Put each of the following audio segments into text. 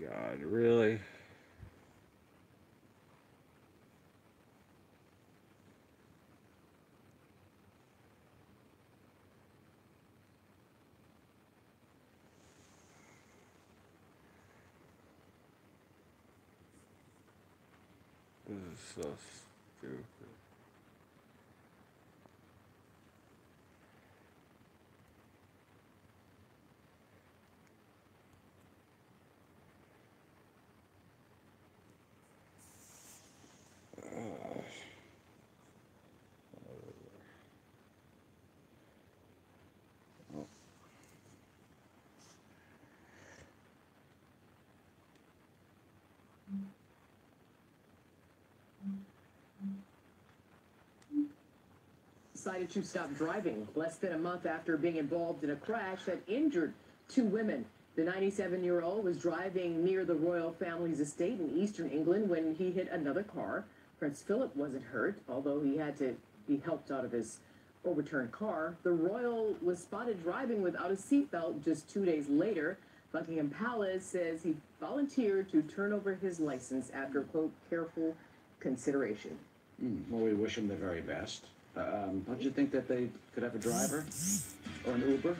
God, really? This is so stupid. Decided to stop driving less than a month after being involved in a crash that injured two women. The 97-year-old was driving near the royal family's estate in eastern England when he hit another car. Prince Philip wasn't hurt, although he had to be helped out of his overturned car. The royal was spotted driving without a seatbelt just 2 days later. Buckingham Palace says he volunteered to turn over his license after, quote, careful consideration. Well, we wish him the very best. Don't you think that they could have a driver or an Uber?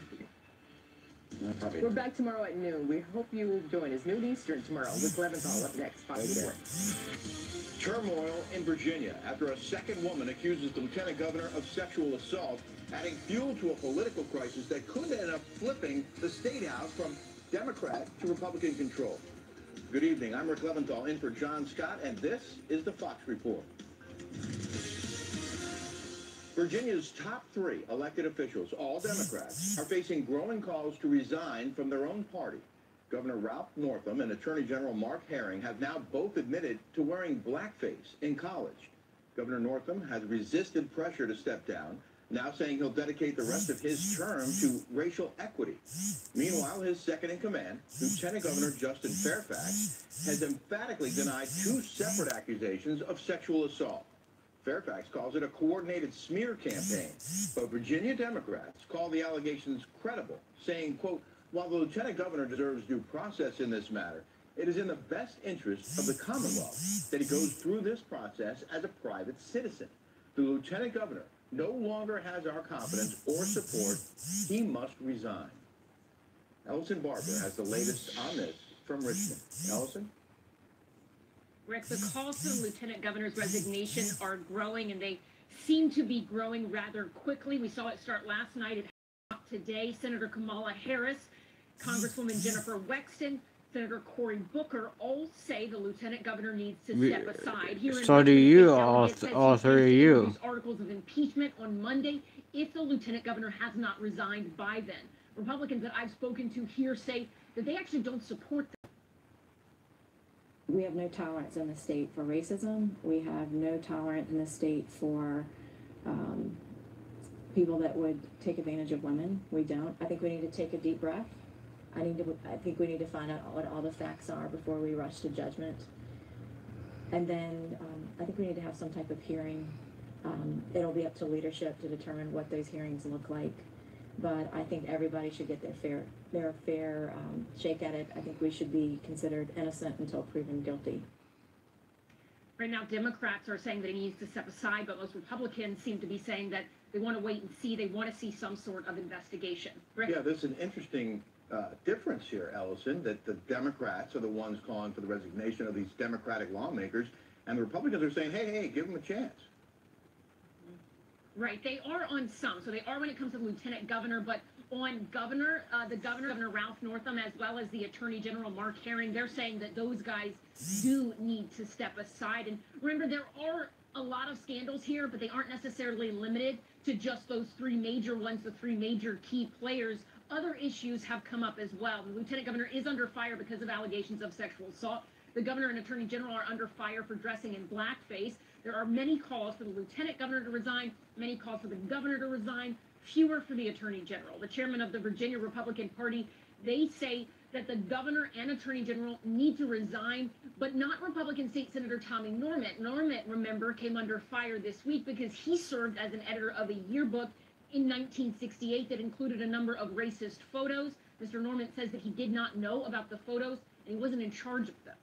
No, probably We're not. back tomorrow at noon. We hope you will join us. Noon Eastern tomorrow. Rick Leventhal up next. Fox Sports. Turmoil in Virginia after a second woman accuses the lieutenant governor of sexual assault, adding fuel to a political crisis that could end up flipping the state house from Democrat to Republican control. Good evening. I'm Rick Leventhal in for John Scott, and this is the Fox Report. Virginia's top three elected officials, all Democrats, are facing growing calls to resign from their own party. Governor Ralph Northam and Attorney General Mark Herring have now both admitted to wearing blackface in college. Governor Northam has resisted pressure to step down, now saying he'll dedicate the rest of his term to racial equity. Meanwhile, his second-in-command, Lieutenant Governor Justin Fairfax, has emphatically denied two separate accusations of sexual assault. Fairfax calls it a coordinated smear campaign, but Virginia Democrats call the allegations credible, saying, quote, while the lieutenant governor deserves due process in this matter, it is in the best interest of the Commonwealth that he goes through this process as a private citizen. The lieutenant governor no longer has our confidence or support. He must resign. Ellison Barber has the latest on this from Richmond. Ellison? Rick, the calls to the lieutenant governor's resignation are growing, and they seem to be growing rather quickly. We saw it start last night and today. Senator Kamala Harris, Congresswoman Jennifer Wexton, Senator Cory Booker all say the lieutenant governor needs to step aside. Here in So do Richmond, you, the delegate says all he three of plans to you. introduce articles of impeachment on Monday if the lieutenant governor has not resigned by then. Republicans that I've spoken to here say that they actually don't support that. We have no tolerance in the state for racism. We have no tolerance in the state for people that would take advantage of women. We don't. I think we need to take a deep breath. I think we need to find out what all the facts are before we rush to judgment. And then I think we need to have some type of hearing. It'll be up to leadership to determine what those hearings look like. But I think everybody should get their fair shake at it. I think we should be considered innocent until proven guilty. Right now, Democrats are saying that he needs to step aside, but most Republicans seem to be saying that they want to wait and see. They want to see some sort of investigation. Rick? Yeah, there's an interesting difference here, Ellison, that the Democrats are the ones calling for the resignation of these Democratic lawmakers, and the Republicans are saying, hey, give them a chance. Right, they are on some. So they are when it comes to the lieutenant governor, but on governor, Governor Ralph Northam, as well as the Attorney General Mark Herring, they're saying that those guys do need to step aside. And remember, there are a lot of scandals here, but they aren't necessarily limited to just those three major ones, the three major key players. Other issues have come up as well. The lieutenant governor is under fire because of allegations of sexual assault. The governor and attorney general are under fire for dressing in blackface. There are many calls for the lieutenant governor to resign, many calls for the governor to resign, fewer for the attorney general. The chairman of the Virginia Republican Party, they say that the governor and attorney general need to resign, but not Republican State Senator Tommy Norment. Norment, remember, came under fire this week because he served as an editor of a yearbook in 1968 that included a number of racist photos. Mr. Norment says that he did not know about the photos and he wasn't in charge of them.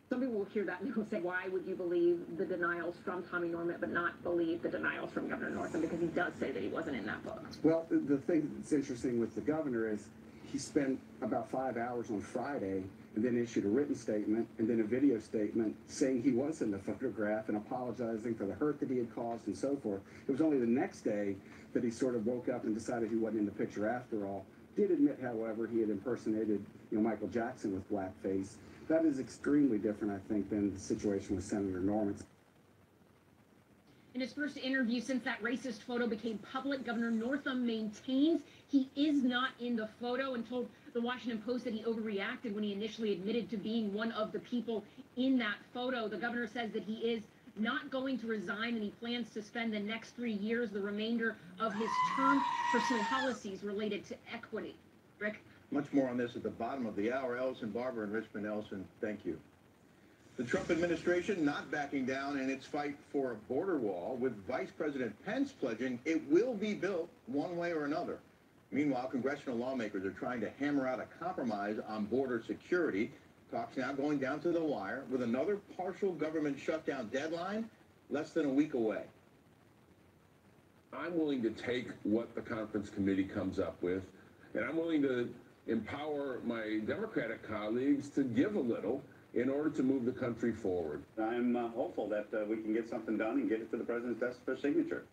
Some people will hear that and they'll say, why would you believe the denials from Tommy Norman but not believe the denials from Governor Northam? Because he does say that he wasn't in that book. Well, the thing that's interesting with the governor is he spent about 5 hours on Friday and then issued a written statement and then a video statement saying he was in the photograph and apologizing for the hurt that he had caused and so forth. It was only the next day that he sort of woke up and decided he wasn't in the picture after all. Did admit, however, he had impersonated, Michael Jackson with blackface. That is extremely different, I think, than the situation with Senator Norman. In his first interview since that racist photo became public, Governor Northam maintains he is not in the photo and told the Washington Post that he overreacted when he initially admitted to being one of the people in that photo. The governor says that he is not going to resign and he plans to spend the next 3 years, the remainder of his term, pursuing policies related to equity. Rick? Much more on this at the bottom of the hour. Ellison Barber and Richmond Ellison, thank you. The Trump administration not backing down in its fight for a border wall, with Vice President Pence pledging it will be built one way or another. Meanwhile, congressional lawmakers are trying to hammer out a compromise on border security. Talks now going down to the wire with another partial government shutdown deadline less than a week away. I'm willing to take what the conference committee comes up with, and I'm willing to empower my Democratic colleagues to give a little in order to move the country forward. I'm hopeful that we can get something done and get it to the president's desk for signature.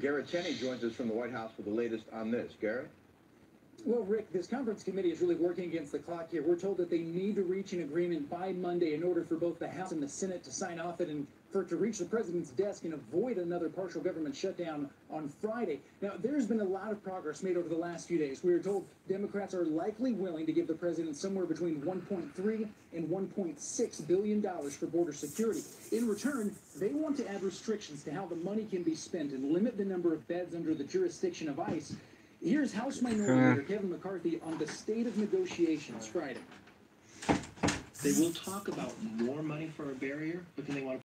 Garrett Tenney joins us from the White House with the latest on this. Garrett? Well, Rick, this conference committee is really working against the clock here. We're told that they need to reach an agreement by Monday in order for both the House and the Senate to sign off it and for it to reach the president's desk and avoid another partial government shutdown on Friday. Now, there's been a lot of progress made over the last few days. We were told Democrats are likely willing to give the president somewhere between $1.3 and $1.6 billion for border security. In return, they want to add restrictions to how the money can be spent and limit the number of beds under the jurisdiction of ICE. Here's House Minority Leader Kevin McCarthy on the state of negotiations Friday. They will talk about more money for a barrier, but then they want to